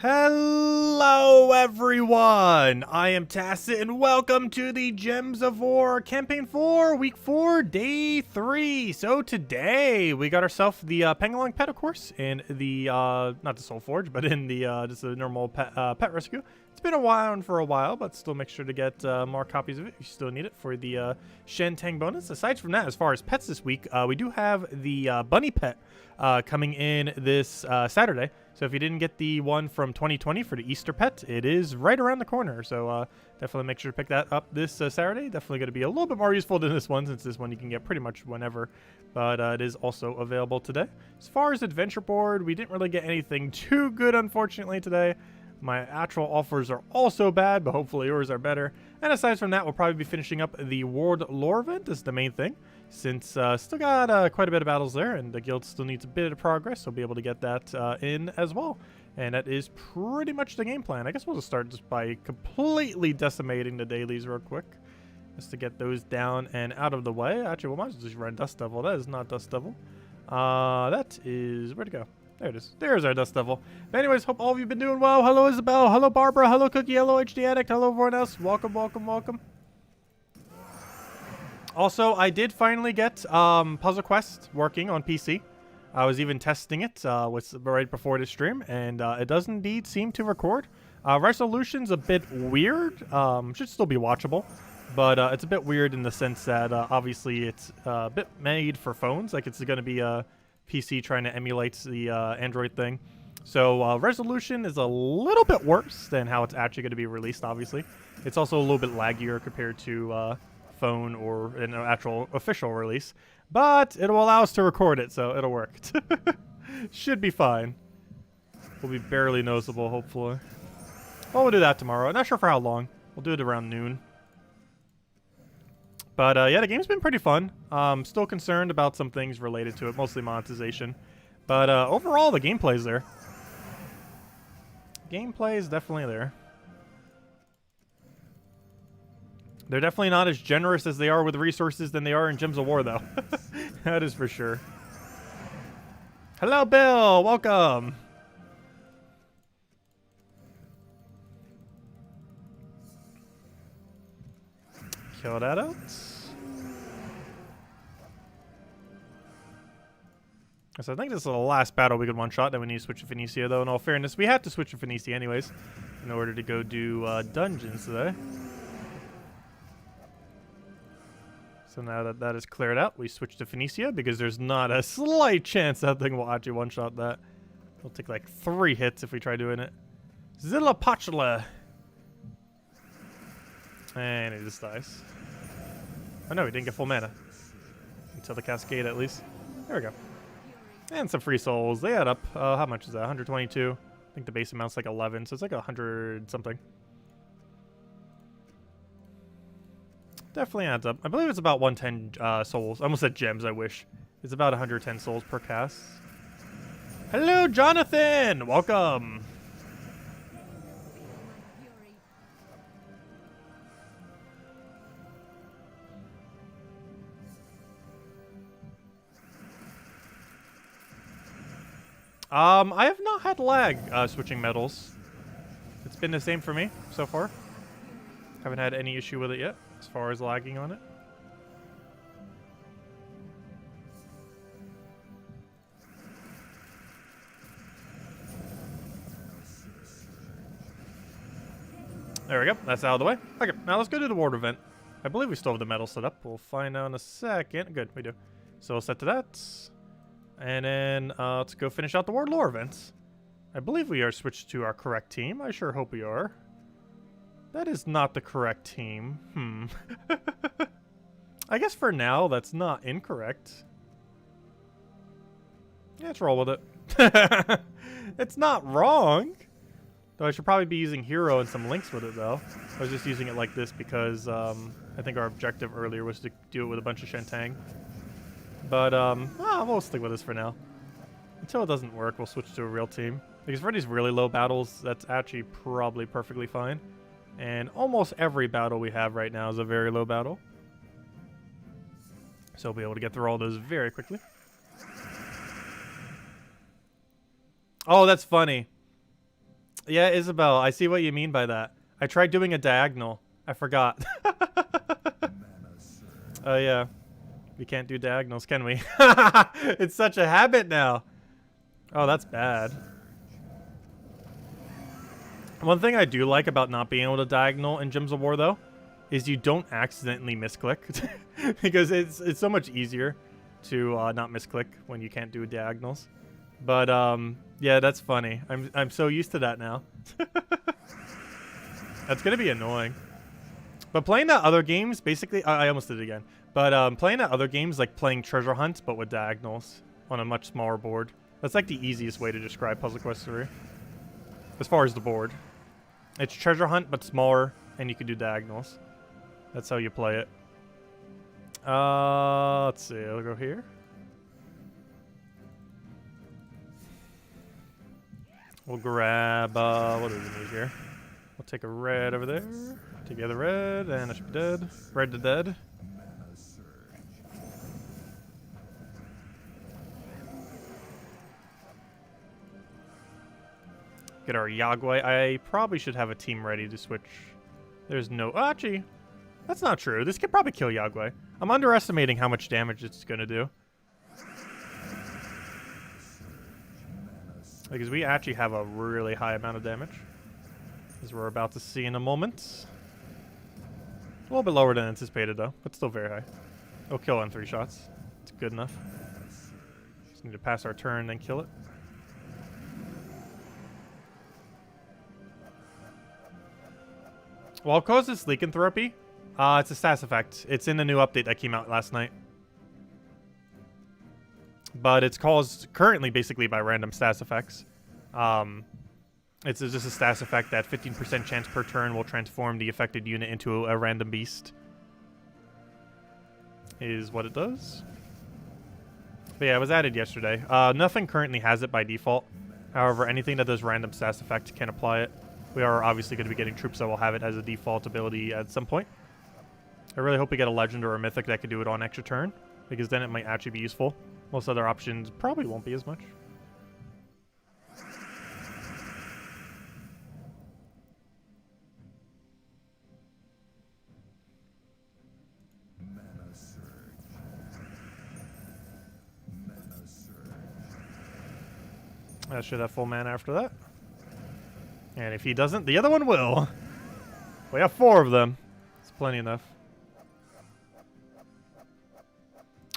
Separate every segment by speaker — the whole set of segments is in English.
Speaker 1: Hello everyone, I am Tacit and welcome to the Gems of War Campaign 4, Week 4, Day 3. So today we got ourselves the Pangolin pet, of course, in the, not the Soul Forge, but in the, just a normal pet rescue. It's been around for a while, but still make sure to get more copies of it. You still need it for the Shentang bonus. Aside from that, as far as pets this week, we do have the bunny pet coming in this Saturday. So if you didn't get the one from 2020 for the Easter pet, it is right around the corner. So definitely make sure to pick that up this Saturday. Definitely going to be a little bit more useful than this one, since this one you can get pretty much whenever. But it is also available today. As far as adventure board, we didn't really get anything too good, unfortunately, today. My actual offers are also bad, but hopefully yours are better. And aside from that, we'll probably be finishing up the World Lore event is the main thing, since still got quite a bit of battles there, and the guild still needs a bit of progress, so we'll be able to get that in as well. And that is pretty much the game plan. I guess we'll just start just by completely decimating the dailies real quick, just to get those down and out of the way. Actually, we might as well just run Dust Devil. That is not Dust Devil. That is... where'd it go? There it is. There's our Dust Devil. But anyways, hope all of you have been doing well. Hello, Isabel. Hello, Barbara. Hello, Cookie. Hello, HD Addict. Hello, everyone else. Welcome, welcome, welcome. Also, I did finally get Puzzle Quest working on PC. I was even testing it right before this stream, and it does indeed seem to record. Resolution's a bit weird. Should still be watchable, but it's a bit weird in the sense that obviously it's a bit made for phones. Like, it's going to be a PC trying to emulate the Android thing. So resolution is a little bit worse than how it's actually going to be released, obviously. It's also a little bit laggier compared to phone or an actual official release. But it'll allow us to record it, so it'll work. Should be fine. Will be barely noticeable, hopefully. Well, we'll do that tomorrow. I'm not sure for how long. We'll do it around noon. But yeah, the game's been pretty fun. Still concerned about some things related to it, mostly monetization. But overall, the gameplay's there. Gameplay is definitely there. They're definitely not as generous as they are with resources than they are in Gems of War, though. That is for sure. Hello, Bill. Welcome. Kill that out. So I think this is the last battle we could one-shot. Then we need to switch to Phoenicia, though. In all fairness, we had to switch to Phoenicia anyways in order to go do dungeons today. So now that that is cleared out, we switch to Phoenicia because there's not a slight chance that thing will actually one-shot that. We'll take like 3 hits if we try doing it. Zillapachla. And he just dies. Oh no, he didn't get full mana. Until the Cascade, at least. There we go. And some free souls. They add up. How much is that? 122. I think the base amount's like 11, so it's like 100 something. Definitely adds up. I believe it's about 110 souls. I almost said gems, I wish. It's about 110 souls per cast. Hello, Jonathan! Welcome! I have not had lag switching metals. It's been the same for me so far. Haven't had any issue with it yet, as far as lagging on it. There we go. That's out of the way. Okay, now let's go to the ward event. I believe we still have the medal set up. We'll find out in a second. Good, we do. So we'll set to that. And then let's go finish out the World Lore events. I believe we are switched to our correct team. I sure hope we are. That is not the correct team. I guess for now, that's not incorrect. Yeah, let's roll with it. It's not wrong. Though I should probably be using Hero and some links with it, though. I was just using it like this because I think our objective earlier was to do it with a bunch of Shentang. But, we'll stick with this for now. Until it doesn't work, we'll switch to a real team. Because for these really low battles, that's actually probably perfectly fine. And almost every battle we have right now is a very low battle. So we'll be able to get through all those very quickly. Oh, that's funny. Yeah, Isabel, I see what you mean by that. I tried doing a diagonal. I forgot. Oh, yeah. We can't do diagonals, can we? It's such a habit now. Oh, that's bad. One thing I do like about not being able to diagonal in Gems of War, though, is you don't accidentally misclick. Because it's so much easier to not misclick when you can't do diagonals. But, yeah, that's funny. I'm so used to that now. That's going to be annoying. But playing that other games, basically, I almost did it again. But playing that other games, like playing Treasure Hunt, but with diagonals on a much smaller board. That's like the easiest way to describe Puzzle Quest 3. As far as the board. It's Treasure Hunt, but smaller, and you can do diagonals. That's how you play it. Let's see. I'll go here. We'll grab, what do we need here? We'll take a red over there. Take the other red, and I should be dead. Red to dead. Get our Yagway. I probably should have a team ready to switch. There's no... Oh, actually, that's not true. This could probably kill Yagway. I'm underestimating how much damage it's going to do. Because we actually have a really high amount of damage. As we're about to see in a moment. A little bit lower than anticipated, though. But still very high. It'll kill in 3 shots. It's good enough. Just need to pass our turn, then kill it. Well, cause this lycanthropy, it's a stats effect. It's in the new update that came out last night. But it's caused currently basically by random stats effects. It's just a stats effect that 15% chance per turn will transform the affected unit into a random beast. Is what it does. But yeah, it was added yesterday. Nothing currently has it by default. However, anything that does random stats effect can apply it. We are obviously going to be getting troops that will have it as a default ability at some point. I really hope we get a legend or a mythic that could do it on extra turn, because then it might actually be useful. Most other options probably won't be as much. I should have full mana after that. And if he doesn't, the other one will. We have 4 of them. It's plenty enough.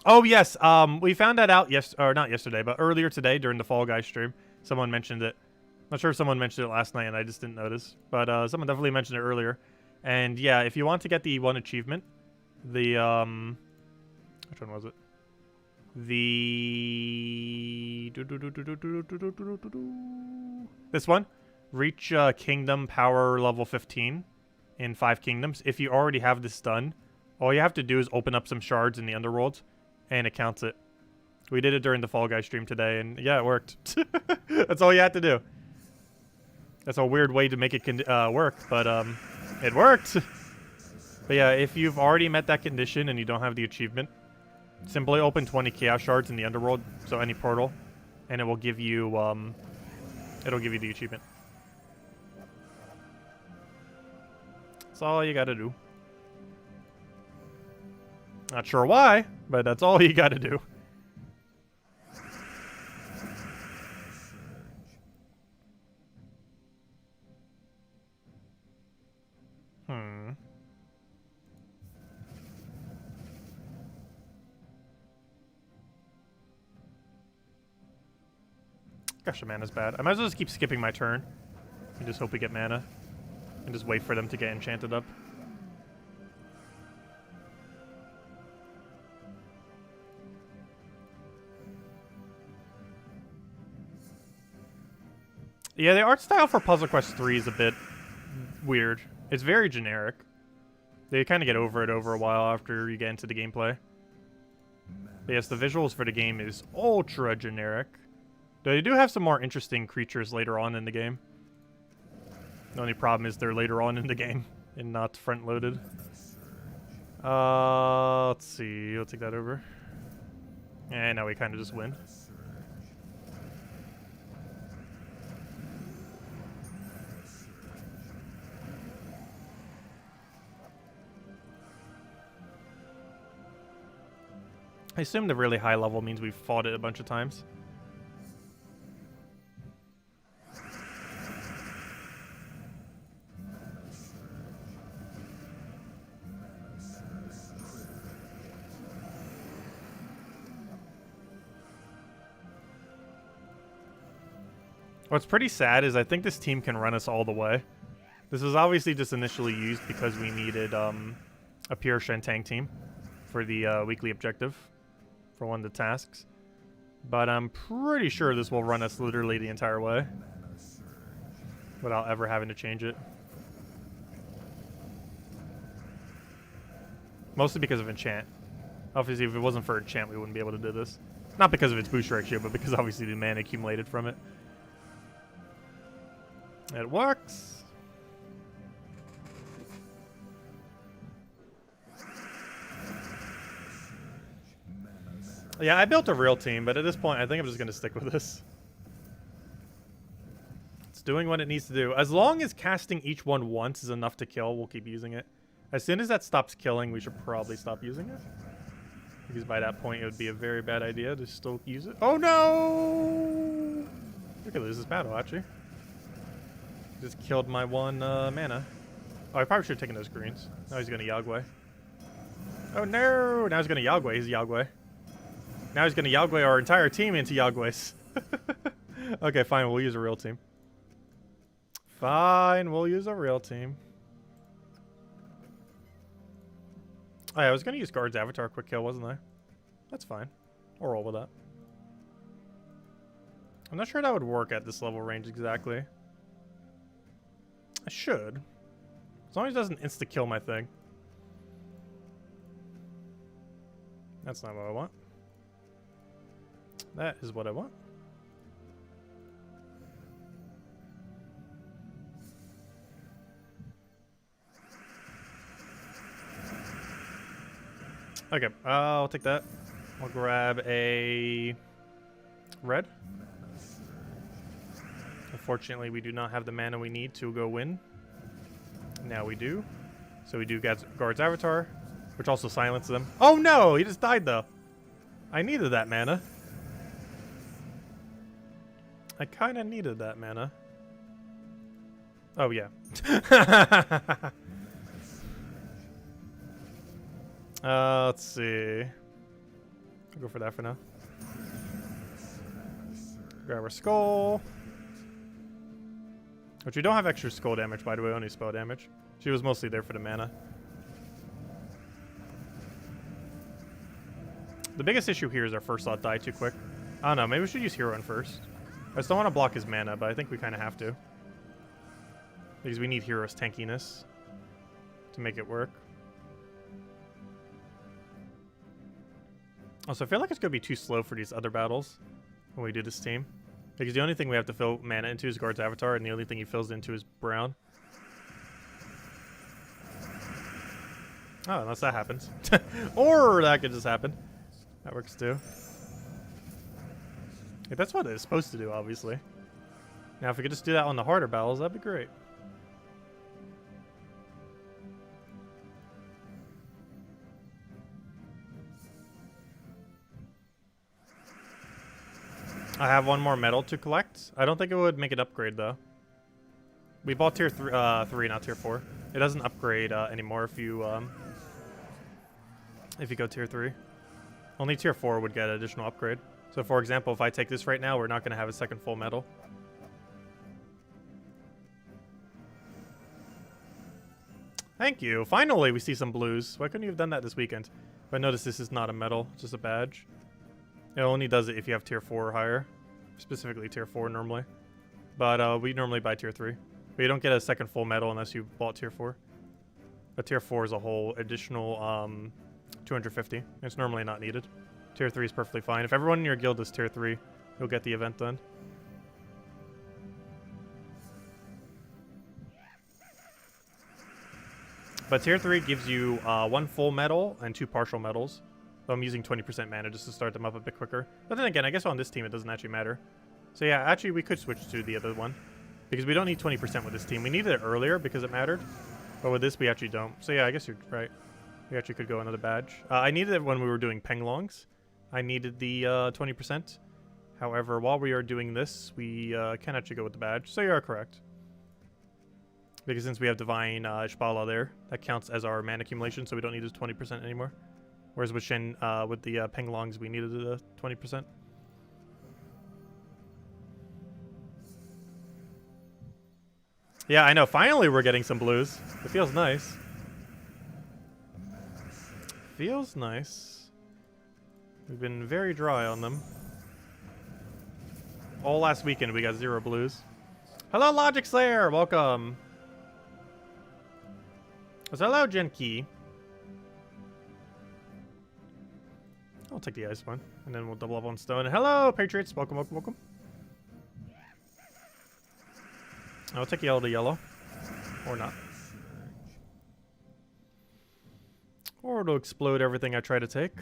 Speaker 1: Oh, yes. We found that out, or not yesterday, but earlier today during the Fall Guys stream. Someone mentioned it. Not sure if someone mentioned it last night and I just didn't notice. But someone definitely mentioned it earlier. And yeah, if you want to get the one achievement, the, which one was it? The... This one. Reach Kingdom Power level 15 in 5 kingdoms. If you already have this done, all you have to do is open up some shards in the Underworld, and it counts it. We did it during the Fall Guys stream today, and yeah, it worked. That's all you had to do. That's a weird way to make it work, but it worked. But yeah, if you've already met that condition and you don't have the achievement, simply open 20 Chaos Shards in the Underworld, so any portal, and it will give you the achievement. That's all you gotta do. Not sure why, but that's all you gotta do. Gosh, the mana's bad. I might as well just keep skipping my turn and just hope we get mana. And just wait for them to get enchanted up. Yeah, the art style for Puzzle Quest 3 is a bit weird. It's very generic. They kind of get over it over a while after you get into the gameplay. But yes, the visuals for the game is ultra generic. Though they do have some more interesting creatures later on in the game. The only problem is they're later on in the game and not front-loaded. Let's see. We'll take that over. And now we kind of just win. I assume the really high level means we've fought it a bunch of times. What's pretty sad is I think this team can run us all the way. This was obviously just initially used because we needed a pure Shentang team for the weekly objective for one of the tasks. But I'm pretty sure this will run us literally the entire way without ever having to change it. Mostly because of enchant. Obviously, if it wasn't for enchant, we wouldn't be able to do this. Not because of its boost ratio, but because obviously the mana accumulated from it. It works. Yeah, I built a real team, but at this point, I think I'm just going to stick with this. It's doing what it needs to do. As long as casting each one once is enough to kill, we'll keep using it. As soon as that stops killing, we should probably stop using it. Because by that point, it would be a very bad idea to still use it. Oh, no! We could lose this battle, actually. Just killed my one mana. Oh, I probably should have taken those greens. Now he's going to Yagway. Oh, no! Now he's going to Yagway. He's Yagway. Now he's going to Yagway our entire team into Yagways. Okay, fine. We'll use a real team. Fine. We'll use a real team. Oh, yeah, I was going to use Guard's Avatar quick kill, wasn't I? That's fine. I'll roll with that. I'm not sure that would work at this level range exactly. I should. As long as it doesn't insta-kill my thing. That's not what I want. That is what I want. Okay, I'll take that. I'll grab a red. Unfortunately, we do not have the mana we need to go win. Now we do. So we do Guard's Avatar, which also silences them. Oh no! He just died though. I needed that mana. I kind of needed that mana. Oh yeah. Let's see. I'll go for that for now. Grab our skull. Which we don't have extra skull damage, by the way, only spell damage. She was mostly there for the mana. The biggest issue here is our first slot died too quick. I don't know, maybe we should use Hero first. I just don't want to block his mana, but I think we kind of have to. Because we need Hero's tankiness to make it work. Also, I feel like it's going to be too slow for these other battles when we do this team. Because the only thing we have to fill mana into is Guard's Avatar, and the only thing he fills into is brown. Oh, unless that happens. Or that could just happen. That works too. Yeah, that's what it's supposed to do, obviously. Now, if we could just do that on the harder battles, that'd be great. I have one more medal to collect. I don't think it would make it upgrade, though. We bought tier 3, not tier 4. It doesn't upgrade anymore if you go tier 3. Only tier 4 would get additional upgrade. So, for example, if I take this right now, we're not going to have a second full medal. Thank you. Finally, we see some blues. Why couldn't you have done that this weekend? But notice this is not a medal, just a badge. It only does it if you have tier 4 or higher. Specifically tier 4 normally. But we normally buy tier 3. But you don't get a second full medal unless you bought tier 4. But tier 4 is a whole additional 250. It's normally not needed. Tier 3 is perfectly fine. If everyone in your guild is tier 3, you'll get the event done. But tier 3 gives you 1 full medal and 2 partial medals. So I'm using 20% mana just to start them up a bit quicker. But then again, I guess on this team it doesn't actually matter. So yeah, actually we could switch to the other one. Because we don't need 20% with this team. We needed it earlier because it mattered. But with this we actually don't. So yeah, I guess you're right. We actually could go another badge. I needed it when we were doing Penglongs. I needed the 20%. However, while we are doing this, we can actually go with the badge. So you are correct. Because since we have Divine Ishbala there, that counts as our mana accumulation, so we don't need his 20% anymore. Whereas with with the Penglongs, we needed the 20%. Yeah, I know. Finally, we're getting some blues. It feels nice. Feels nice. We've been very dry on them. All last weekend, we got 0 blues. Hello, Logic Slayer. Welcome. So hello, Genki. I'll take the ice one, and then we'll double up on stone. Hello, Patriots. Welcome, welcome, welcome. I'll take yellow to yellow. Or not. Or it'll explode everything I try to take.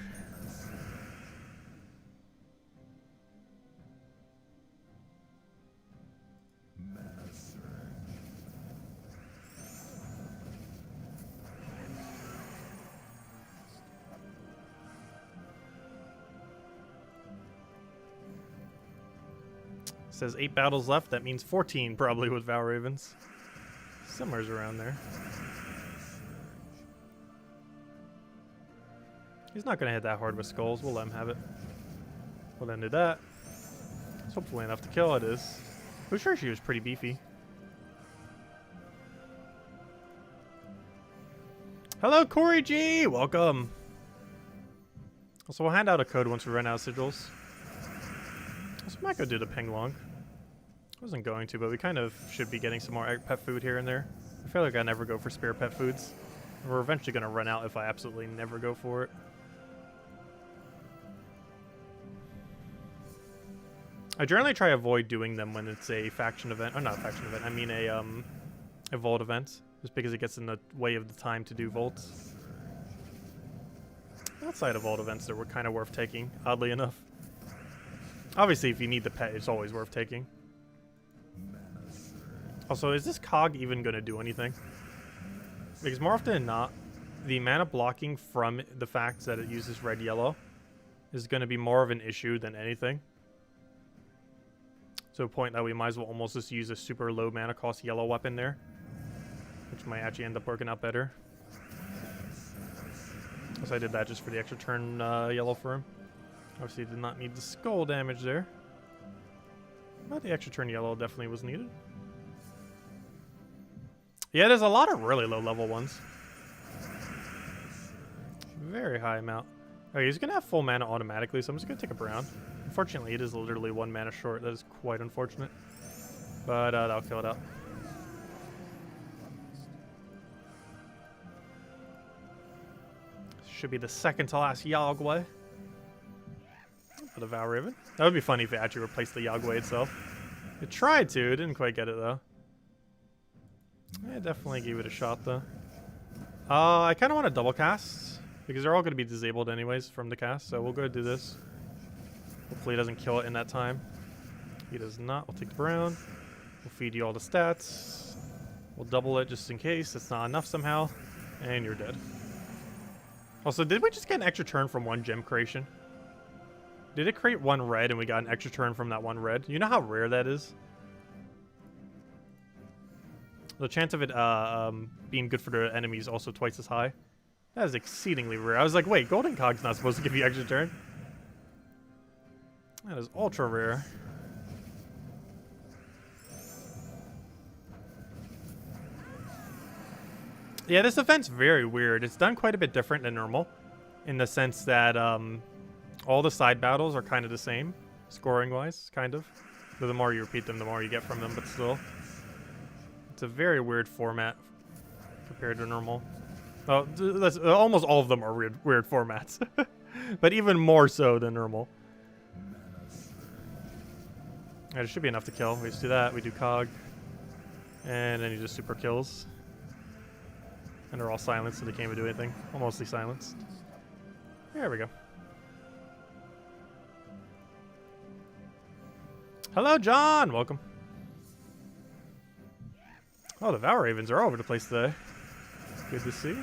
Speaker 1: Says 8 battles left. That means 14 probably with Val Ravens. Somewhere's around there. He's not going to hit that hard with skulls. We'll let him have it. We'll then do that. It's hopefully enough to kill. It is. I'm sure she was pretty beefy. Hello, Corey G. Welcome. Also, we'll hand out a code once we run out of sigils. So we might go do the Penglong. I wasn't going to, but we kind of should be getting some more pet food here and there. I feel like I never go for spare pet foods. We're eventually going to run out if I absolutely never go for it. I generally try to avoid doing them when it's a faction event. Oh, not a faction event. I mean a vault event. Just because it gets in the way of the time to do vaults. Outside of vault events, they were kind of worth taking, oddly enough. Obviously, if you need the pet, it's always worth taking. Also, is this cog even going to do anything? Because more often than not, the mana blocking from the fact that it uses red-yellow is going to be more of an issue than anything. To a point that we might as well almost just use a super low mana cost yellow weapon there. Which might actually end up working out better. So I did that just for the extra turn yellow for him. Obviously did not need the skull damage there. But the extra turn yellow definitely was needed. Yeah, there's a lot of really low level ones. Very high amount. Okay, he's going to have full mana automatically, so I'm just going to take a brown. Unfortunately, it is literally 1 mana short. That is quite unfortunate. But that'll kill it out. Should be the second to last Yagway. For the Val Raven. That would be funny if it actually replaced the Yagway itself. It tried to, it didn't quite get it though. Yeah, definitely gave it a shot though. I kind of want to double cast because they're all going to be disabled anyways from the cast, so we'll go do this. Hopefully it doesn't kill it in that time. He does not. We'll take the brown. We'll feed you all the stats. We'll double it just in case it's not enough somehow. And you're dead. Also, did we just get an extra turn from 1 gem creation? Did it create 1 red and we got an extra turn from that 1 red? You know how rare that is? The chance of it being good for the enemy is also twice as high. That is exceedingly rare. I was like, wait, Golden Cog's not supposed to give you extra turn? That is ultra rare. Yeah, this event's very weird. It's done quite a bit different than normal. In the sense that all the side battles are kind of the same. Scoring-wise, kind of. But the more you repeat them, the more you get from them, but still. It's a very weird format compared to normal. Oh, almost all of them are weird formats. But even more so than normal. Yeah, it should be enough to kill. We just do that, we do Cog. And then he just super kills. And they're all silenced, so they can't even do anything. Well, mostly silenced. There we go. Hello, John! Welcome. Oh, the Val Ravens are all over the place today. Good to see.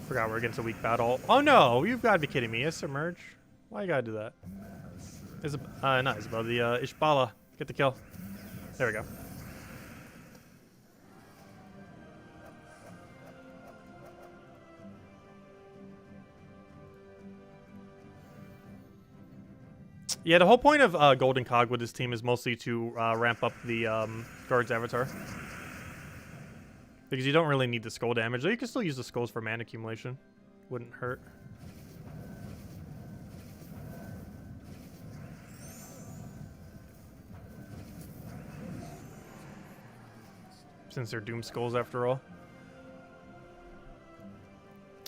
Speaker 1: Forgot we're against a weak battle. Oh no, you've got to be kidding me. Submerge? Why you gotta do that? Not Isabel, the Ishbala. Get the kill. There we go. Yeah, the whole point of Golden Cog with this team is mostly to ramp up the guard's avatar. Because you don't really need the skull damage. Though you can still use the skulls for mana accumulation. Wouldn't hurt. Since they're Doom Skulls after all.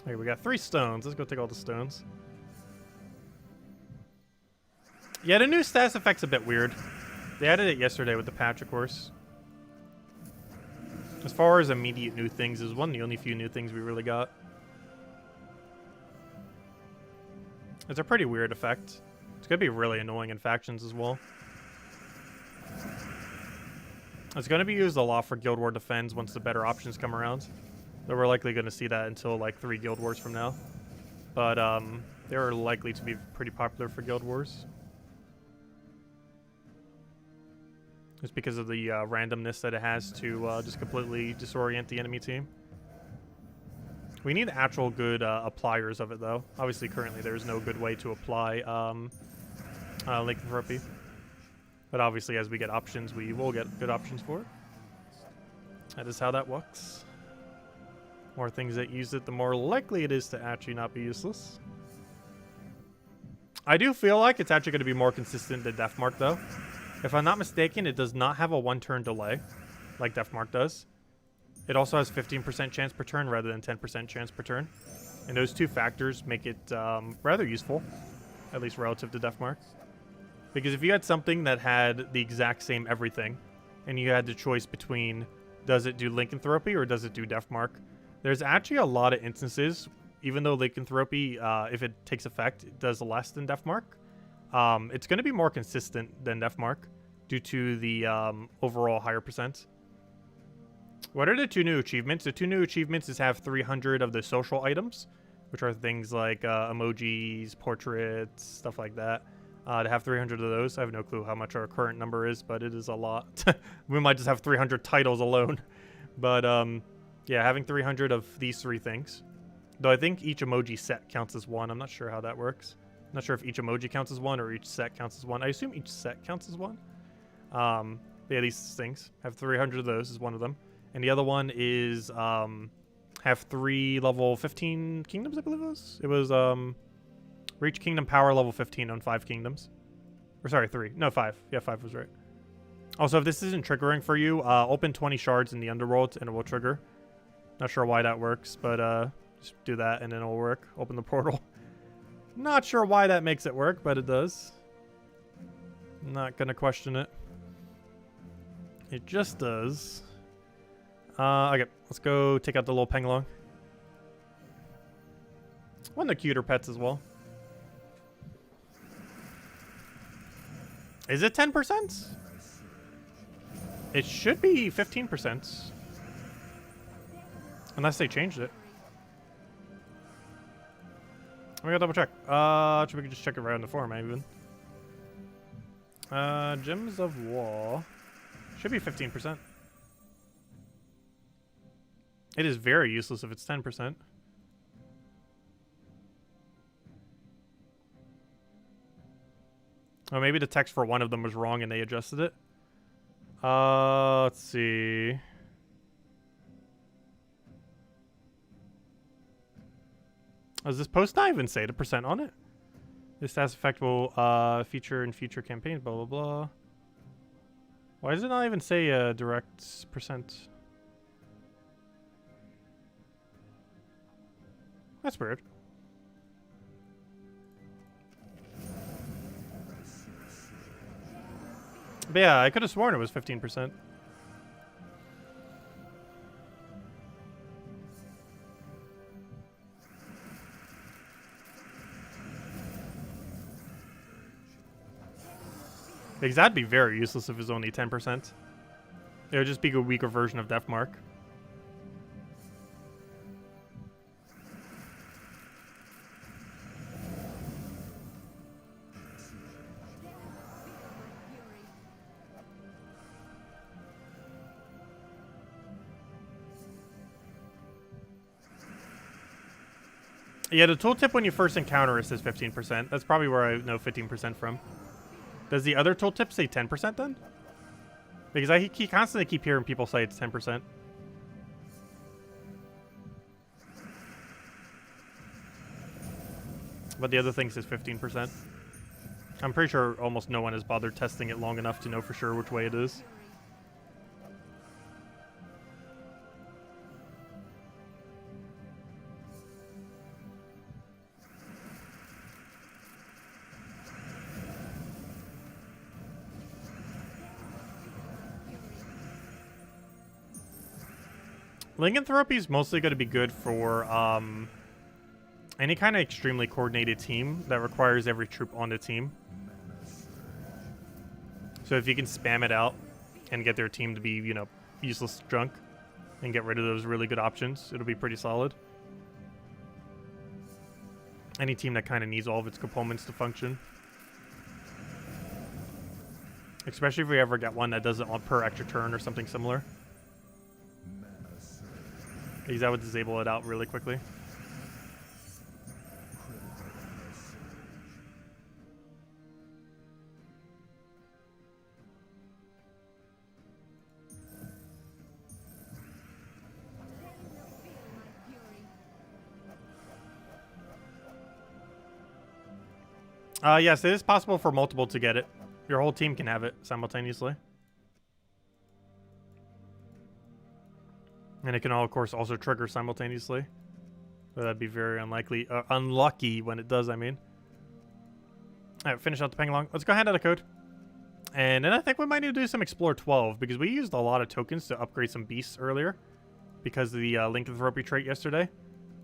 Speaker 1: Okay, we got 3 stones. Let's go take all the stones. Yeah, the new status effect's a bit weird. They added it yesterday with the patch, of course. As far as immediate new things, is one of the only few new things we really got. It's a pretty weird effect. It's gonna be really annoying in factions as well. It's gonna be used a lot for Guild War Defends once the better options come around. Though we're likely gonna see that until like 3 Guild Wars from now. But they're likely to be pretty popular for Guild Wars. Just because of the randomness that it has to just completely disorient the enemy team. We need actual good appliers of it, though. Obviously, currently, there's no good way to apply lycanthropy. But obviously, as we get options, we will get good options for it. That is how that works. More things that use it, the more likely it is to actually not be useless. I do feel like it's actually going to be more consistent than Deathmark, though. If I'm not mistaken, it does not have a 1-turn delay, like Deathmark does. It also has 15% chance per turn rather than 10% chance per turn. And those 2 factors make it rather useful, at least relative to Deathmark. Because if you had something that had the exact same everything, and you had the choice between does it do lycanthropy or does it do Deathmark, there's actually a lot of instances, even though lycanthropy, if it takes effect, it does less than Deathmark. It's going to be more consistent than Deathmark due to the overall higher percent. What are the 2 new achievements? The 2 new achievements is have 300 of the social items, which are things like emojis, portraits, stuff like that. To have 300 of those, I have no clue how much our current number is, but it is a lot. We might just have 300 titles alone. But yeah, having 300 of these 3 things. Though I think each emoji set counts as 1. I'm not sure how that works. I'm not sure if each emoji counts as 1 or each set counts as 1. I assume each set counts as 1. Yeah, these things. Have 300 of those is one of them. And the other one is have 3 level 15 kingdoms, I believe it was. It was reach kingdom power level 15 on 5 kingdoms. Or sorry, 3. No, 5. Yeah, 5 was right. Also, if this isn't triggering for you, open 20 shards in the underworld and it will trigger. Not sure why that works, but just do that and then it'll work. Open the portal. Not sure why that makes it work, but it does. Not gonna question it. It just does. Okay, let's go take out the little pengalong. One of the cuter pets as well. Is it 10%? It should be 15%. Unless they changed it. We gotta double check. Should we just check it right on the forum, even? Gems of War. Should be 15%. It is very useless if it's 10%. Oh, maybe the text for one of them was wrong and they adjusted it. Let's see. Does this post not even say the percent on it? This status effect will feature in future campaigns, blah, blah, blah. Why does it not even say a direct percent? That's weird. But yeah, I could have sworn it was 15%. Because that'd be very useless if it was only 10%. It would just be a weaker version of Deathmark. Yeah, the tooltip when you first encounter it says 15%. That's probably where I know 15% from. Does the other tooltip say 10% then? Because I constantly keep hearing people say it's 10%. But the other thing says 15%. I'm pretty sure almost no one has bothered testing it long enough to know for sure which way it is. Lycanthropy is mostly going to be good for any kind of extremely coordinated team that requires every troop on the team. So if you can spam it out and get their team to be, you know, useless junk and get rid of those really good options, it'll be pretty solid. Any team that kind of needs all of its components to function. Especially if we ever get one that does it on per extra turn or something similar. Because that would disable it out really quickly. Yes, it is possible for multiple to get it. Your whole team can have it simultaneously. And it can all, of course, also trigger simultaneously. But that'd be very unlikely, unlucky when it does, I mean. Alright, finish out the ping along. Let's go hand out a code. And then I think we might need to do some Explore 12, because we used a lot of tokens to upgrade some beasts earlier. Because of the Lycanthropy trait yesterday.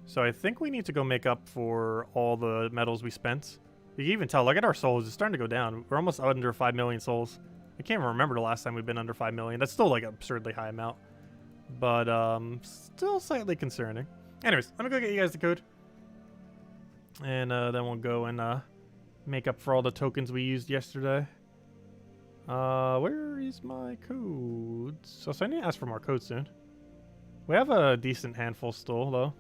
Speaker 1: So I think we need to go make up for all the metals we spent. You can even tell, look at our souls, it's starting to go down. We're almost under 5 million souls. I can't even remember the last time we've been under 5 million. That's still like an absurdly high amount. But still slightly concerning. Anyways, let me go get you guys the code. And then we'll go and make up for all the tokens we used yesterday. Where is my codes? So I need to ask for more codes soon. We have a decent handful still, though.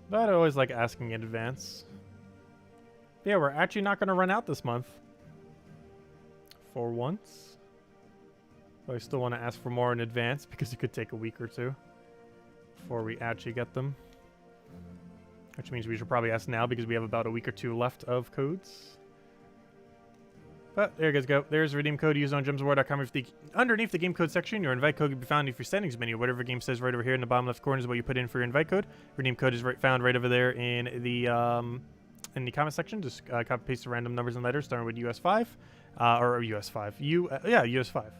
Speaker 1: But I always like asking in advance. Yeah, we're actually not going to run out this month. For once. But I still want to ask for more in advance because it could take a week or two before we actually get them. Which means we should probably ask now because we have about a week or two left of codes. But there you guys go. There's redeem code used on gemsofwar.com. Underneath the game code section, your invite code can be found in your settings menu. Whatever game says right over here in the bottom left corner is what you put in for your invite code. Redeem code is found right over there in the comment section. Just copy paste the random numbers and letters starting with US5 or US5. Yeah, US5.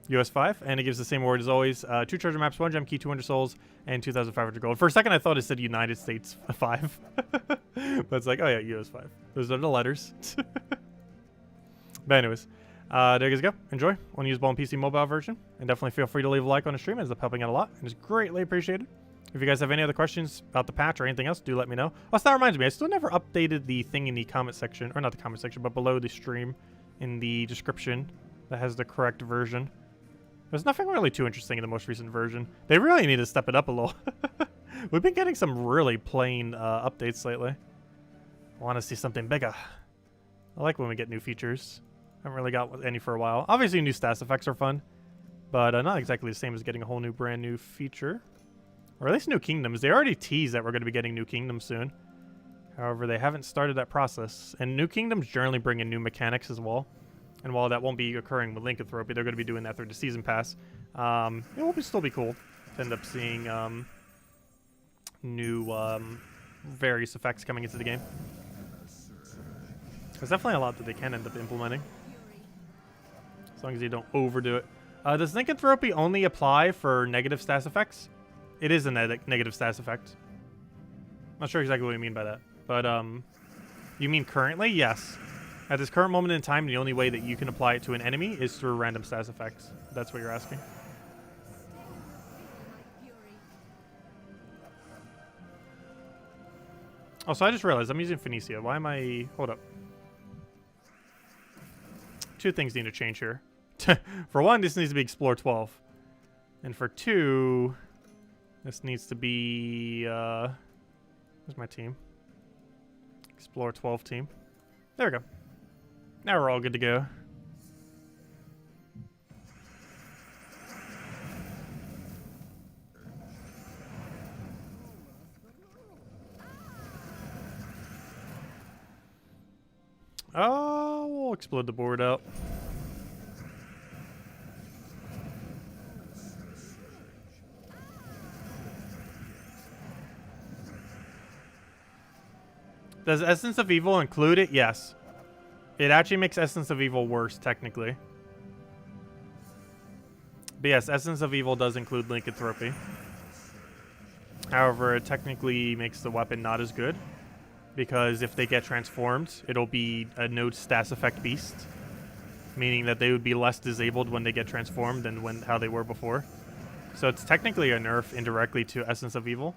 Speaker 1: US5, and it gives the same word as always. 2 treasure maps, 1 gem key, 200 souls, and 2,500 gold. For a second, I thought it said United States 5, but it's like, oh yeah, US5. Those are the letters. But anyways, there you guys go. Enjoy. On Usable and PC mobile version, and definitely feel free to leave a like on the stream. It ends up helping out a lot, and it's greatly appreciated. If you guys have any other questions about the patch or anything else, do let me know. Also, that reminds me, I still never updated the thing in the comment section, or not the comment section, but below the stream in the description that has the correct version. There's nothing really too interesting in the most recent version. They really need to step it up a little. We've been getting some really plain updates lately. I want to see something bigger. I like when we get new features. Haven't really got any for a while. Obviously, new stats effects are fun, but not exactly the same as getting a whole new brand new feature. Or at least new kingdoms. They already teased that we're going to be getting new kingdoms soon. However, they haven't started that process. And new kingdoms generally bring in new mechanics as well. And while that won't be occurring with Lycanthropy, they're going to be doing that through the season pass. It will still be cool to end up seeing new various effects coming into the game. There's definitely a lot that they can end up implementing. As long as you don't overdo it. Does Lycanthropy only apply for negative stats effects? It is a negative stats effect. Not sure exactly what you mean by that. But, you mean currently? Yes. At this current moment in time, the only way that you can apply it to an enemy is through random stats effects. That's what you're asking. Oh, so I just realized I'm using Phoenicia. Why am I... Hold up. 2 things need to change here. For 1, this needs to be Explore 12. And for 2, this needs to be... Where's my team? Explore 12 team. There we go. Now we're all good to go. Oh, we'll explode the board out. Does Essence of Evil include it? Yes. It actually makes Essence of Evil worse, technically. But yes, Essence of Evil does include Lycanthropy. However, it technically makes the weapon not as good. Because if they get transformed, it'll be a no stats effect beast. Meaning that they would be less disabled when they get transformed than how they were before. So it's technically a nerf indirectly to Essence of Evil.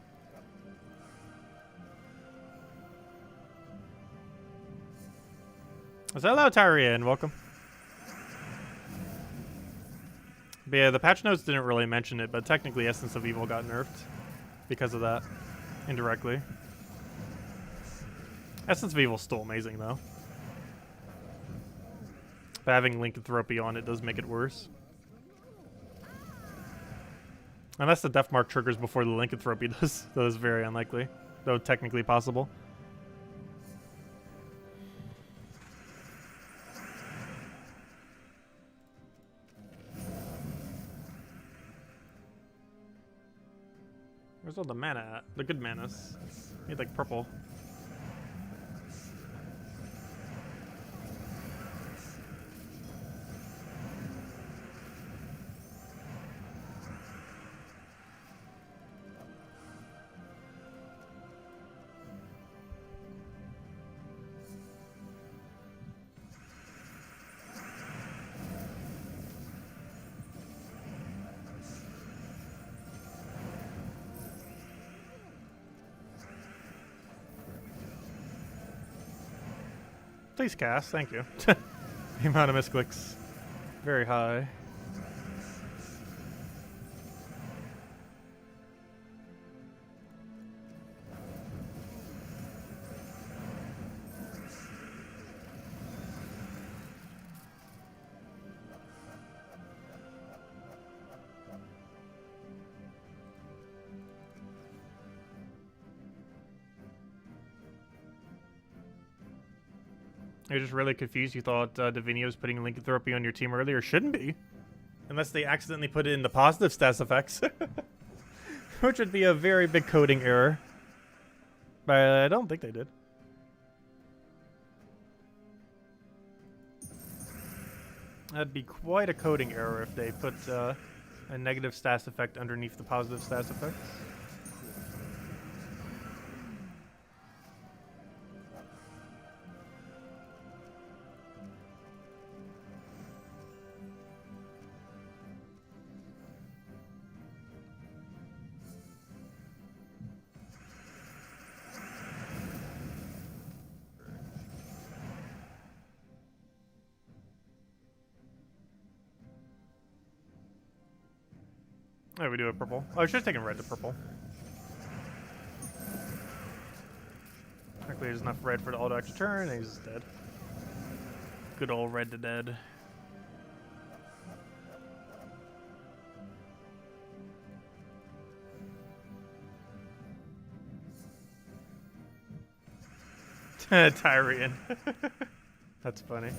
Speaker 1: Hello, Tyrian. Welcome. But yeah, the patch notes didn't really mention it, but technically Essence of Evil got nerfed because of that, indirectly. Essence of Evil is still amazing, though. But having Lycanthropy on it does make it worse. Unless the Death Mark triggers before the Lycanthropy does. That is very unlikely, though technically possible. Where's all the mana at? The good manas. Need like purple. Please cast, thank you. The amount of misclicks, very high. You're just really confused. You thought Divinio was putting Lycanthropy on your team earlier. Shouldn't be. Unless they accidentally put it in the positive stats effects. Which would be a very big coding error. But I don't think they did. That'd be quite a coding error if they put a negative stats effect underneath the positive stats effects. Oh, we do a purple. Oh, I should have taken red to purple. Luckily, there's enough red for the auto extra turn, and he's dead. Good old red to dead. Tyrian. That's funny.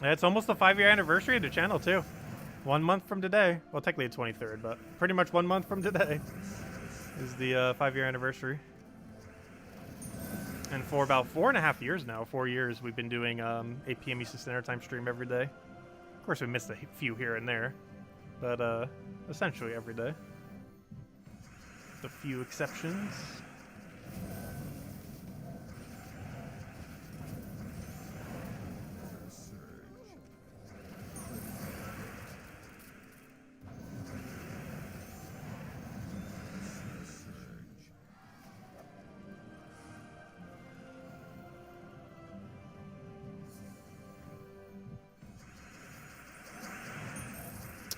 Speaker 1: It's almost the 5-year anniversary of the channel, too. 1 month from today. Well, technically the 23rd, but pretty much 1 month from today is the 5-year anniversary. And for about 4.5 years now, 4 years, we've been doing 8 p.m. Eastern Standard Time stream every day. Of course, we missed a few here and there, but essentially every day. With a few exceptions.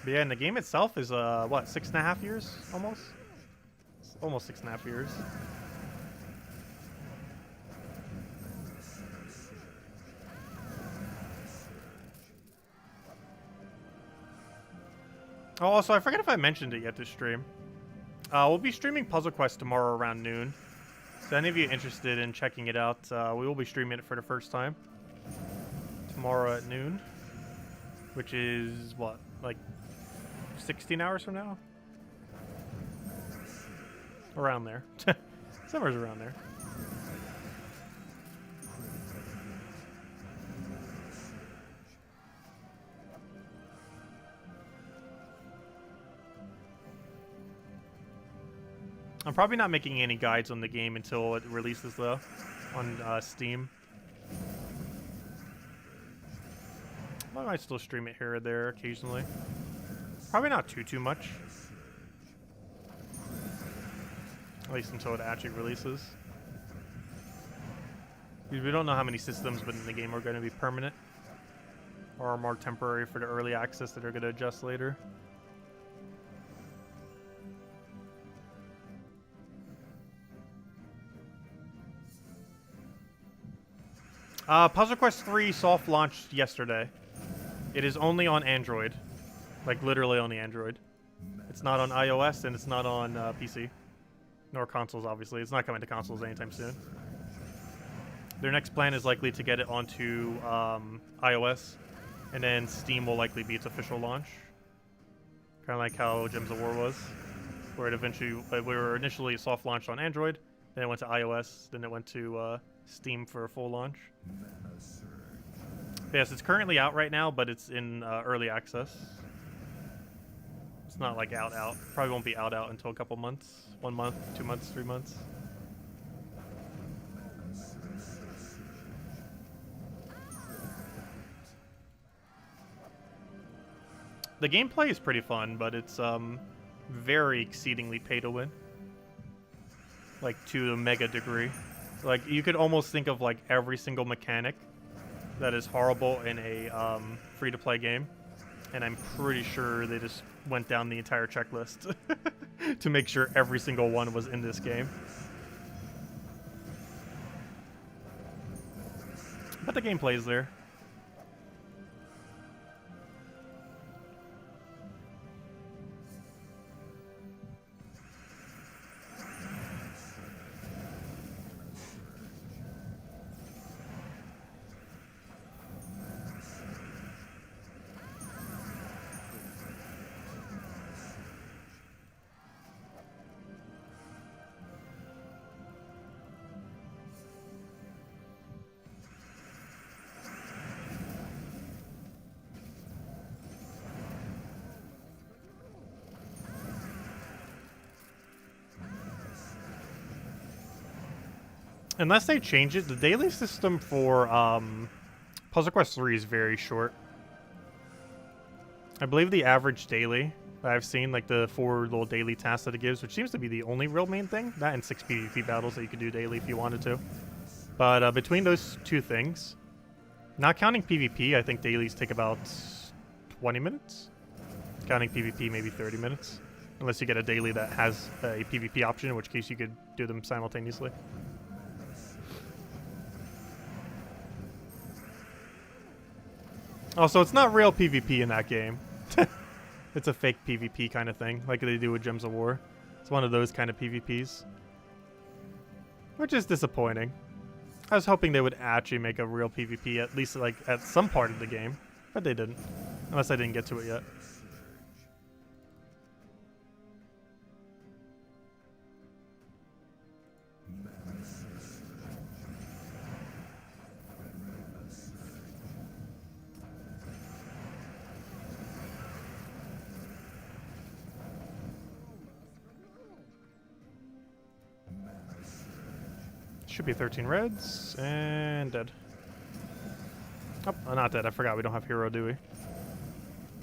Speaker 1: But yeah, and the game itself is what, 6.5 years almost? It's almost 6.5 years. Oh, also, I forget if I mentioned it yet this stream. We'll be streaming Puzzle Quest tomorrow around noon. So any of you interested in checking it out, we will be streaming it for the first time tomorrow at noon, which is what, like 16 hours from now? Around there. Somewhere's around there. I'm probably not making any guides on the game until it releases, though, on Steam. I might still stream it here or there occasionally. Probably not too much. At least until it actually releases. Because we don't know how many systems within the game are going to be permanent or are more temporary for the early access that are going to adjust later. Puzzle Quest 3 soft launched yesterday. It is only on Android. Like, literally on the Android. It's not on iOS, and it's not on PC. Nor consoles, obviously. It's not coming to consoles anytime soon. Their next plan is likely to get it onto iOS, and then Steam will likely be its official launch. Kind of like how Gems of War was. Where it eventually, we were initially soft launched on Android, then it went to iOS, then it went to Steam for a full launch. Yes, it's currently out right now, but it's in early access. It's not like out. Probably won't be out until a couple months. 1 month, 2 months, 3 months. The gameplay is pretty fun, but it's very exceedingly pay to win. Like, to a mega degree. Like, you could almost think of, like, every single mechanic that is horrible in a free-to-play game. And I'm pretty sure they just went down the entire checklist to make sure every single one was in this game. But the gameplay is there. Unless they change it, the daily system for Puzzle Quest 3 is very short. I believe the average daily that I've seen, like the 4 little daily tasks that it gives, which seems to be the only real main thing, that and 6 PvP battles that you could do daily if you wanted to. But between those two things, not counting PvP, I think dailies take about 20 minutes. Counting PvP, maybe 30 minutes. Unless you get a daily that has a PvP option, in which case you could do them simultaneously. Also, it's not real PvP in that game. It's a fake PvP kind of thing, like they do with Gems of War. It's one of those kind of PvPs. Which is disappointing. I was hoping they would actually make a real PvP, at least like at some part of the game. But they didn't. Unless I didn't get to it yet. Should be 13 reds, and dead. Oh, not dead. I forgot we don't have hero, do we?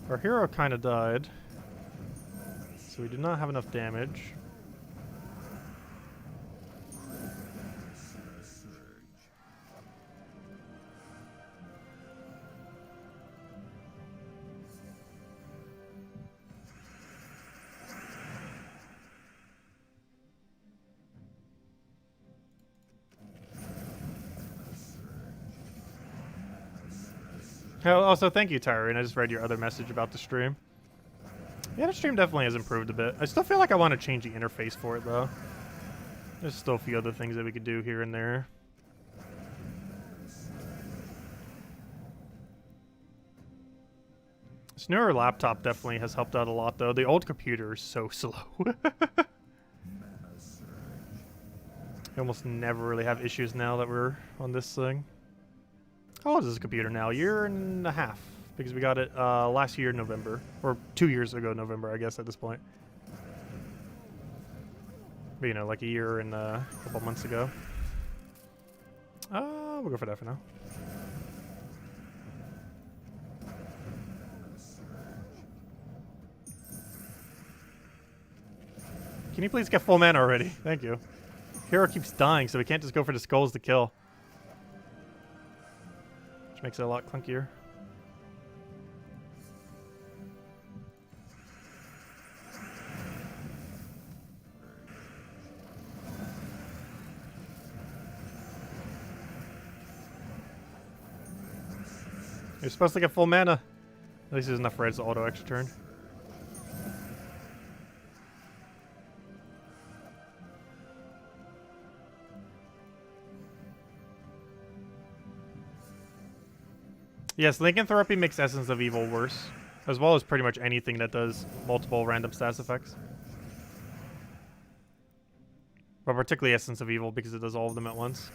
Speaker 1: Our hero kind of died. So we do not have enough damage. Also, thank you, Tyrone. I just read your other message about the stream. Yeah, the stream definitely has improved a bit. I still feel like I want to change the interface for it, though. There's still a few other things that we could do here and there. This newer laptop definitely has helped out a lot, though. The old computer is so slow. We almost never really have issues now that we're on this thing. How old is this computer now? A year and a half. Because we got it last year, November. Or 2 years ago, November, I guess, at this point. But, you know, like a year and a couple months ago. We'll go for that for now. Can you please get full mana already? Thank you. Hero keeps dying, so we can't just go for the skulls to kill. Which makes it a lot clunkier. You're supposed to get full mana. At least there's enough reds to auto extra turn. Yes, Lycanthropy makes Essence of Evil worse, as well as pretty much anything that does multiple random stats effects. But particularly Essence of Evil because it does all of them at once.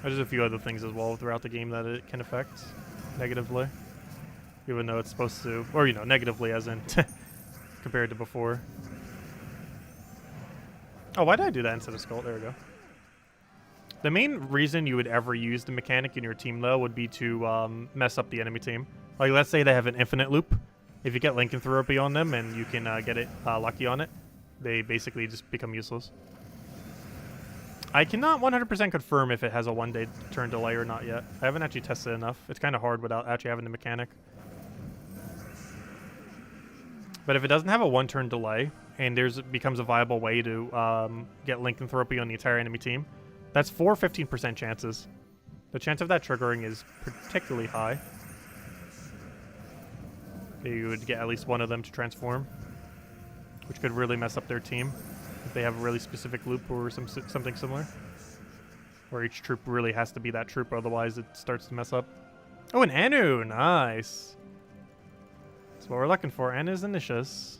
Speaker 1: There's a few other things as well throughout the game that it can affect negatively. Even though it's supposed to, or you know, negatively as in compared to before. Oh, why did I do that instead of Skull? There we go. The main reason you would ever use the mechanic in your team, though, would be to mess up the enemy team. Like, let's say they have an infinite loop. If you get Lycanthropy on them and you can get it lucky on it, they basically just become useless. I cannot 100% confirm if it has a one-day turn delay or not yet. I haven't actually tested enough. It's kind of hard without actually having the mechanic. But if it doesn't have a one-turn delay, and becomes a viable way to get Lycanthropy on the entire enemy team, that's 15% chances. The chance of that triggering is particularly high. You would get at least one of them to transform, which could really mess up their team if they have a really specific loop or something similar. Where each troop really has to be that troop, otherwise it starts to mess up. Oh, an Anu! Nice! That's what we're looking for. Anu's Initius.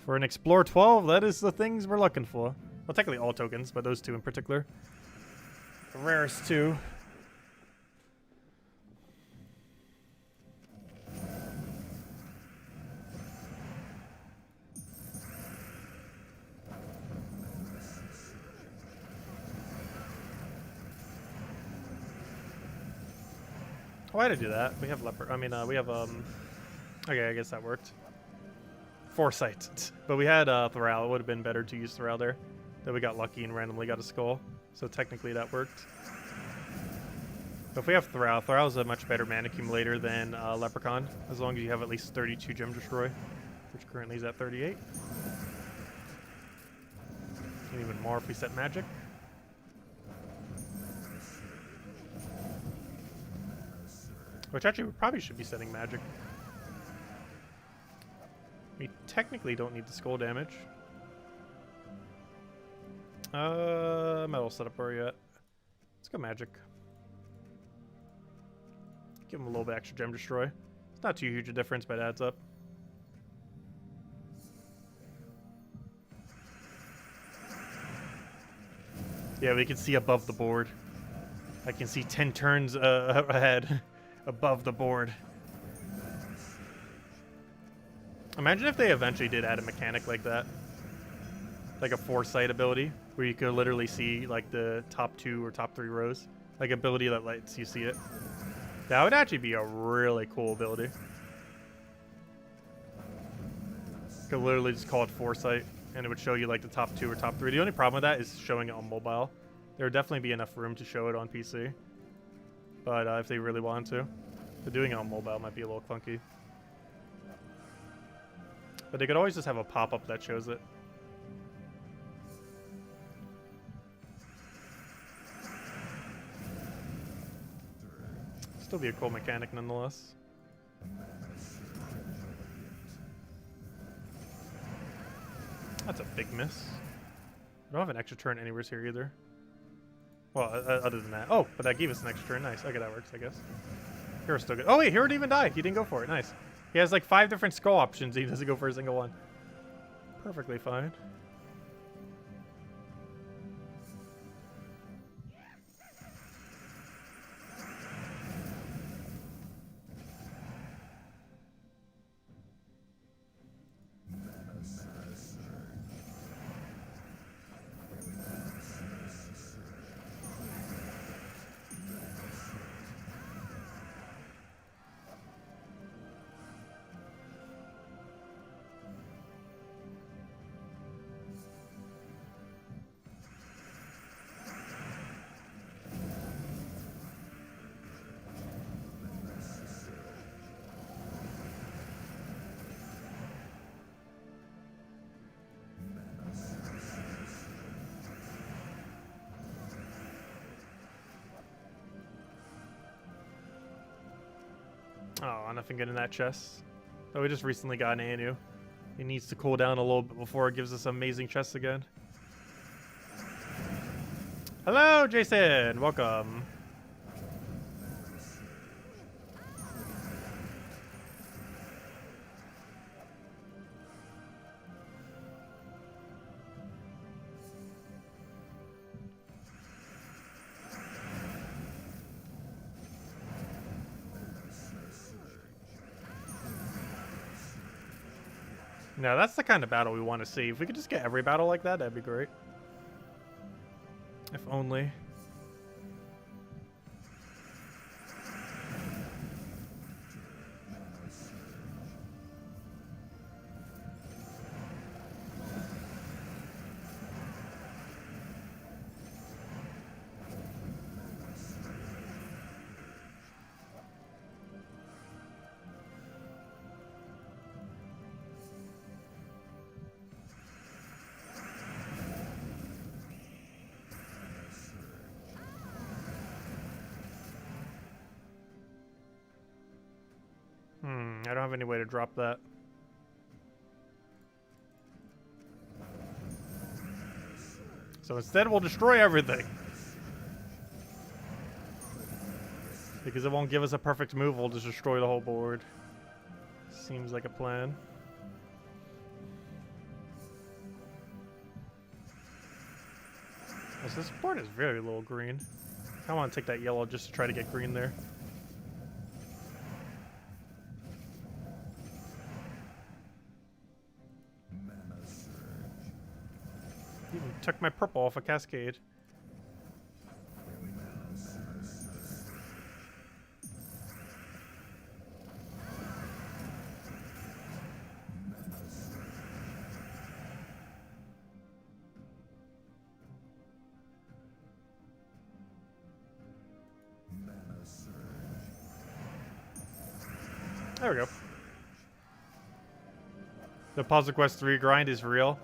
Speaker 1: For an Explore 12, that is the things we're looking for. Well, technically all tokens, but those two in particular. The rarest two. Why did I do that? We have leopard. I mean, we have okay, I guess that worked. Foresight, but we had Thrall. It would have been better to use Thrall there. Then we got lucky and randomly got a skull. So technically that worked. But if we have Thrall, Thrall is a much better mana accumulator than Leprechaun, as long as you have at least 32 Gem Destroy, which currently is at 38. And even more if we set magic. Which actually we probably should be setting magic. We technically don't need the skull damage. Metal setup where are you at? Let's go magic. Give him a little bit extra Gem Destroy. It's not too huge a difference, but it adds up. Yeah, we can see above the board. I can see 10 turns ahead above the board. Imagine if they eventually did add a mechanic like that. Like a foresight ability, where you could literally see like the top 2 or top 3 rows. Like ability that lets you see it. That would actually be a really cool ability. You could literally just call it foresight, and it would show you like the top 2 or top 3. The only problem with that is showing it on mobile. There would definitely be enough room to show it on PC. But if they really wanted to. But doing it on mobile might be a little clunky. But they could always just have a pop-up that shows it. Still be a cool mechanic nonetheless. That's a big miss. I don't have an extra turn anywhere here either. Well, other than that. Oh, but that gave us an extra turn. Nice. Okay, that works, I guess. Hero's still good. Oh, wait, Hero didn't even die. He didn't go for it. Nice. He has like 5 different skull options. He doesn't go for a single one. Perfectly fine. Oh, nothing good in that chest. Oh, we just recently got an Anu. He needs to cool down a little bit before it gives us amazing chests again. Hello, Jason. Welcome. No, that's the kind of battle we want to see. If we could just get every battle like that, that'd be great. If only. I don't have any way to drop that. So instead we'll destroy everything. Because it won't give us a perfect move, we'll just destroy the whole board. Seems like a plan. This board is very little green. I want to take that yellow just to try to get green there. Even took my purple off a cascade. There we go. The Puzzle Quest 3 grind is real.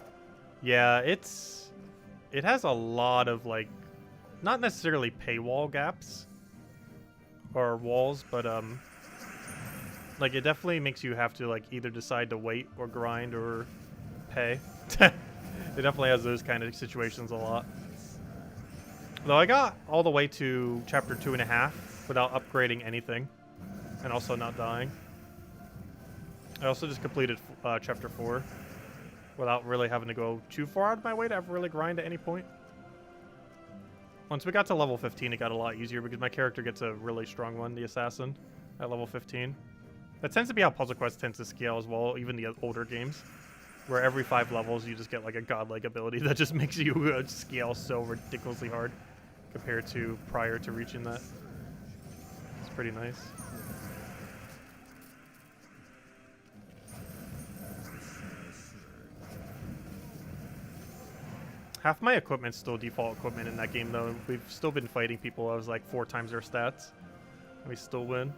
Speaker 1: Yeah, it has a lot of, like, not necessarily paywall gaps or walls, but like, it definitely makes you have to, like, either decide to wait or grind or pay. It definitely has those kind of situations a lot. Though I got all the way to chapter 2.5 without upgrading anything and also not dying. I also just completed chapter 4 without really having to go too far out of my way to ever really grind at any point. Once we got to level 15, it got a lot easier because my character gets a really strong one, the assassin, at level 15. That tends to be how Puzzle Quest tends to scale as well, even the older games, where every 5 levels you just get like a godlike ability that just makes you scale so ridiculously hard compared to prior to reaching that. It's pretty nice. Half my equipment's still default equipment in that game, though. We've still been fighting people I was like 4 times their stats. And we still win.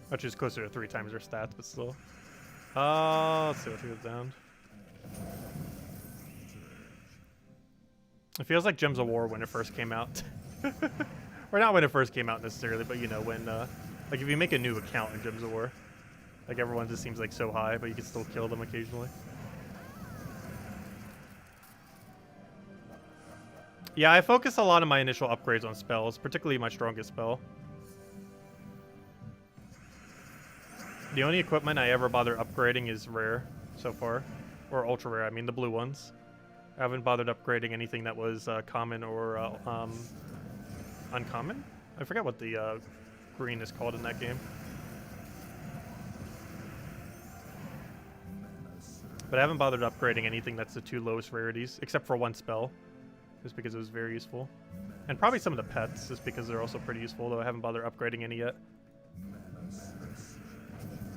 Speaker 1: Which is closer to 3 times their stats, but still. Let's see what he was down. It feels like Gems of War when it first came out. or not when it first came out necessarily, but you know, when, like if you make a new account in Gems of War, like everyone just seems like so high, but you can still kill them occasionally. Yeah, I focus a lot of my initial upgrades on spells, particularly my strongest spell. The only equipment I ever bother upgrading is rare so far, or ultra rare, I mean the blue ones. I haven't bothered upgrading anything that was common or uncommon? I forget what the green is called in that game. But I haven't bothered upgrading anything that's the 2 lowest rarities, except for 1 spell, just because it was very useful. And probably some of the pets, just because they're also pretty useful, though I haven't bothered upgrading any yet.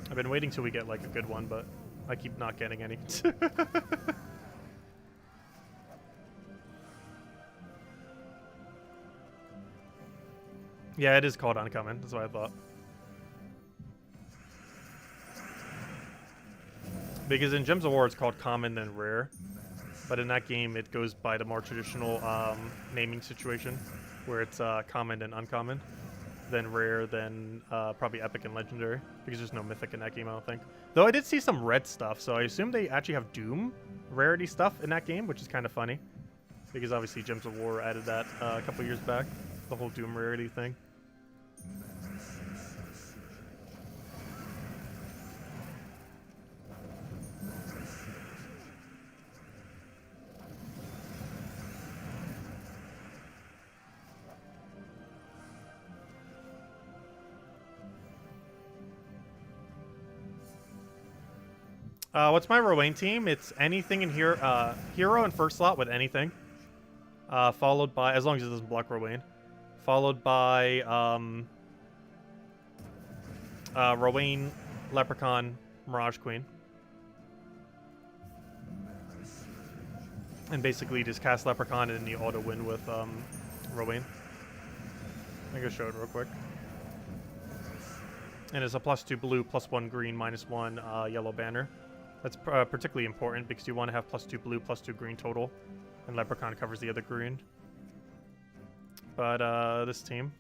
Speaker 1: I've been waiting till we get like a good one, but I keep not getting any. Yeah, it is called uncommon. That's what I thought. Because in Gems of War, it's called common, then rare. But in that game, it goes by the more traditional naming situation, where it's common and uncommon. Then rare, then probably epic and legendary. Because there's no mythic in that game, I don't think. Though I did see some red stuff, so I assume they actually have Doom rarity stuff in that game, which is kind of funny. Because obviously Gems of War added that a couple years back. The whole Doom rarity thing. What's my Rowan team? It's anything in here, hero in first slot with anything. Followed by, as long as it doesn't block Rowan. Followed by, Rowan, Leprechaun, Mirage Queen. And basically just cast Leprechaun and then you auto-win with, Rowan. I'm gonna show it real quick. And it's a +2 blue, +1 green, -1 yellow banner. That's particularly important because you want to have +2 blue, +2 green total. And Leprechaun covers the other green. But this team.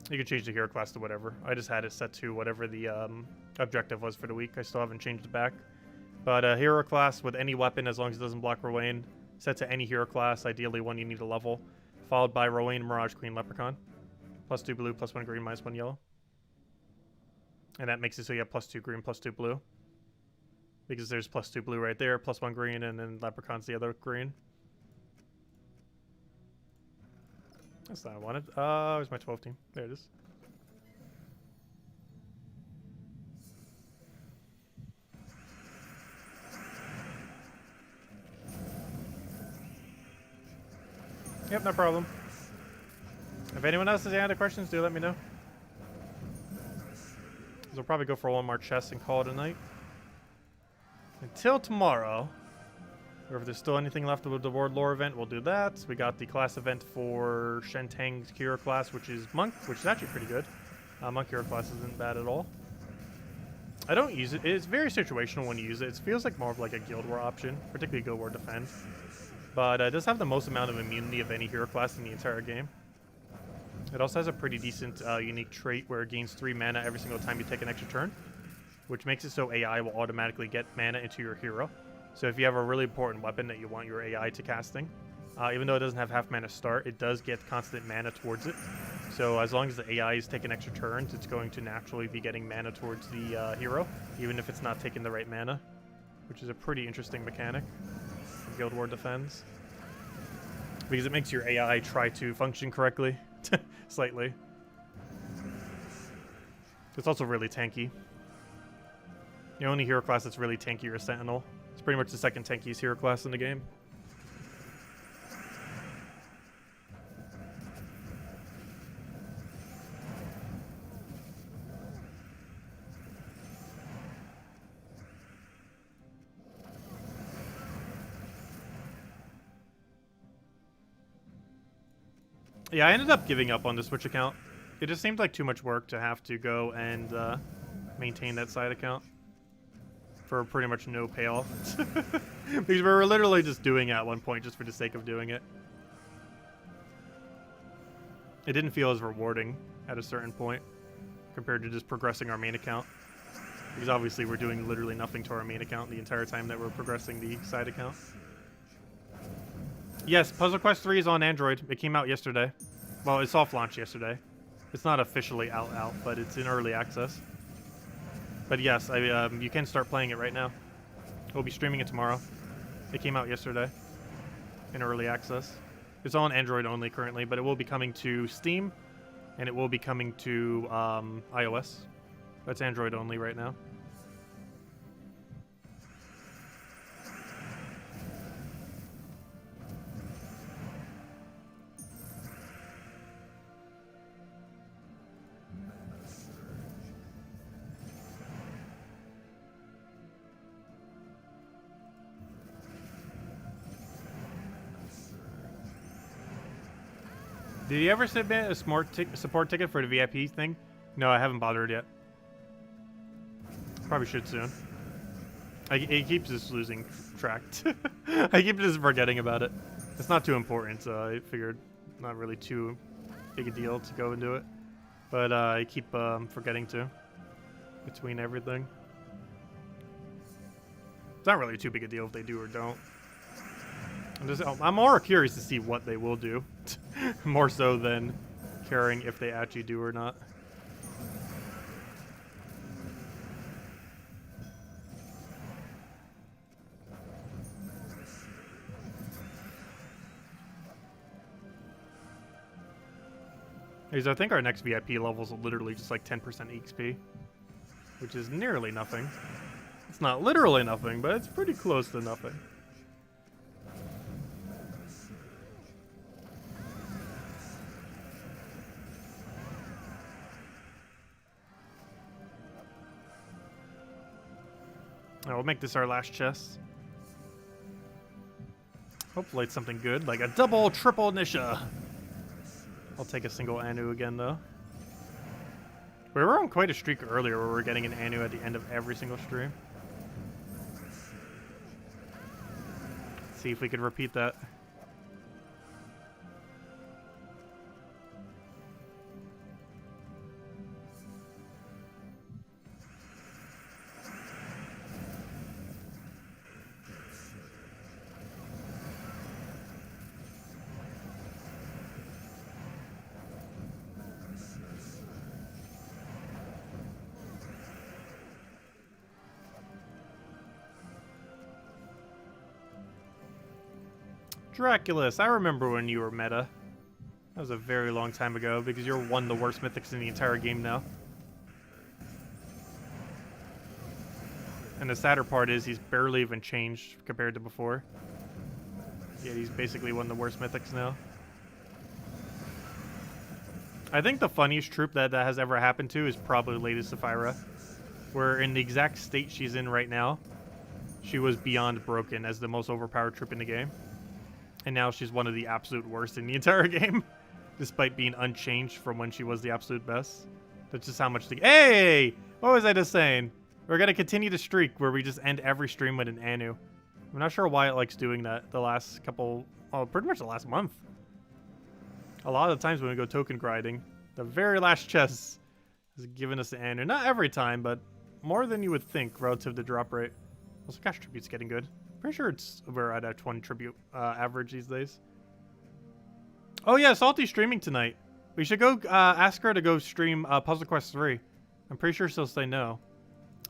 Speaker 1: You can change the hero class to whatever. I just had it set to whatever the objective was for the week. I still haven't changed it back. But hero class with any weapon as long as it doesn't block Rowan. Set to any hero class, ideally one you need to level. Followed by Rowan, Mirage Queen, Leprechaun. +2 blue, +1 green, -1 yellow. And that makes it so you have +2 green, +2 blue. Because there's +2 blue right there, +1 green, and then Leprechaun's the other green. That's not what I wanted. Where's my 12 team? There it is. Yep, no problem. If anyone else has any other questions, do let me know. We'll probably go for one more chest and call it a night. Until tomorrow. Or if there's still anything left with the Ward Lore event, we'll do that. We got the class event for Shentang's hero class, which is Monk, which is actually pretty good. Monk hero class isn't bad at all. I don't use it. It's very situational when you use it. It feels like more of like a Guild War option, particularly Guild War Defense. But it does have the most amount of immunity of any hero class in the entire game. It also has a pretty decent unique trait where it gains 3 mana every single time you take an extra turn, which makes it so AI will automatically get mana into your hero. So if you have a really important weapon that you want your AI to casting, even though it doesn't have half mana start, it does get constant mana towards it. So as long as the AI is taking extra turns, it's going to naturally be getting mana towards the hero, even if it's not taking the right mana, which is a pretty interesting mechanic for Guild War Defense. Because it makes your AI try to function correctly. Slightly. It's also really tanky. The only hero class that's really tanky is Sentinel. It's pretty much the second tankiest hero class in the game. Yeah, I ended up giving up on the Switch account. It just seemed like too much work to have to go and maintain that side account for pretty much no payoff. Because we were literally just doing it at one point just for the sake of doing it. It didn't feel as rewarding at a certain point compared to just progressing our main account. Because obviously we're doing literally nothing to our main account the entire time that we're progressing the side account. Yes, Puzzle Quest 3 is on Android. It came out yesterday. Well, it soft launched yesterday. It's not officially out, but it's in early access. But yes, you can start playing it right now. We'll be streaming it tomorrow. It came out yesterday in early access. It's on Android only currently, but it will be coming to Steam, and it will be coming to iOS. That's Android only right now. Did you ever submit a support ticket for the VIP thing? No, I haven't bothered yet. Probably should soon. It keeps just losing track. I keep just forgetting about it. It's not too important, so I figured not really too big a deal to go and do it. But I keep forgetting to between everything. It's not really too big a deal if they do or don't. I'm more curious to see what they will do, more so than caring if they actually do or not. Because I think our next VIP level is literally just like 10% XP, which is nearly nothing. It's not literally nothing, but it's pretty close to nothing. We'll make this our last chest. Hopefully it's something good, like a double, triple Nisha. I'll take a single Anu again, though. We were on quite a streak earlier where we were getting an Anu at the end of every single stream. Let's see if we could repeat that. Draculus, I remember when you were meta. That was a very long time ago because you're one of the worst mythics in the entire game now. And the sadder part is he's barely even changed compared to before. Yeah, he's basically one of the worst mythics now. I think the funniest troop that has ever happened to is probably Lady Sapphira. Where in the exact state she's in right now, she was beyond broken as the most overpowered troop in the game. And now she's one of the absolute worst in the entire game, despite being unchanged from when she was the absolute best. That's just how much the... Hey! What was I just saying? We're going to continue the streak where we just end every stream with an Anu. I'm not sure why it likes doing that the last couple... Oh, pretty much the last month. A lot of the times when we go token grinding, the very last chest has given us the Anu. Not every time, but more than you would think relative to drop rate. Also, cash tribute's getting good. Pretty sure we're at a 20 tribute average these days. Oh yeah, Salty's streaming tonight. We should go ask her to go stream Puzzle Quest 3. I'm pretty sure she'll say no,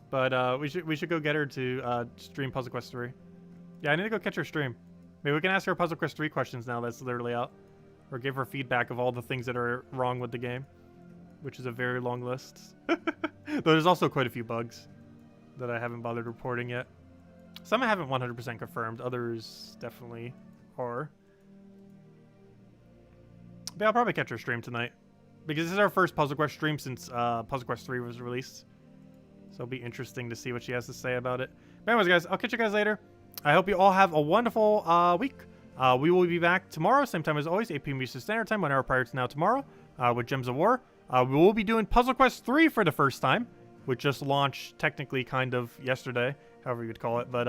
Speaker 1: but we should go get her to stream Puzzle Quest 3. Yeah, I need to go catch her stream. Maybe we can ask her Puzzle Quest 3 questions now that's literally out, or give her feedback of all the things that are wrong with the game, which is a very long list. Though there's also quite a few bugs that I haven't bothered reporting yet. Some I haven't 100% confirmed. Others definitely are. But I'll probably catch her stream tonight. Because this is our first Puzzle Quest stream since Puzzle Quest 3 was released. So it'll be interesting to see what she has to say about it. But anyways, guys, I'll catch you guys later. I hope you all have a wonderful week. We will be back tomorrow, same time as always, 8 p.m. Eastern Standard Time, 1 hour prior to now tomorrow, with Gems of War. We will be doing Puzzle Quest 3 for the first time, which just launched technically kind of yesterday. However you would call it, but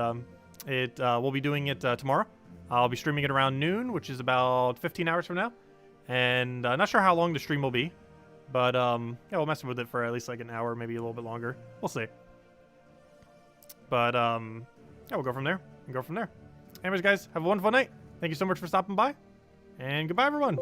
Speaker 1: we'll be doing it tomorrow. I'll be streaming it around noon, which is about 15 hours from now, And not sure how long the stream will be. But, yeah, we'll mess with it for at least like an hour, maybe a little bit longer. We'll see. But, yeah, we'll go from there. And go from there. Anyways, guys, have a wonderful night. Thank you so much for stopping by. And goodbye, everyone.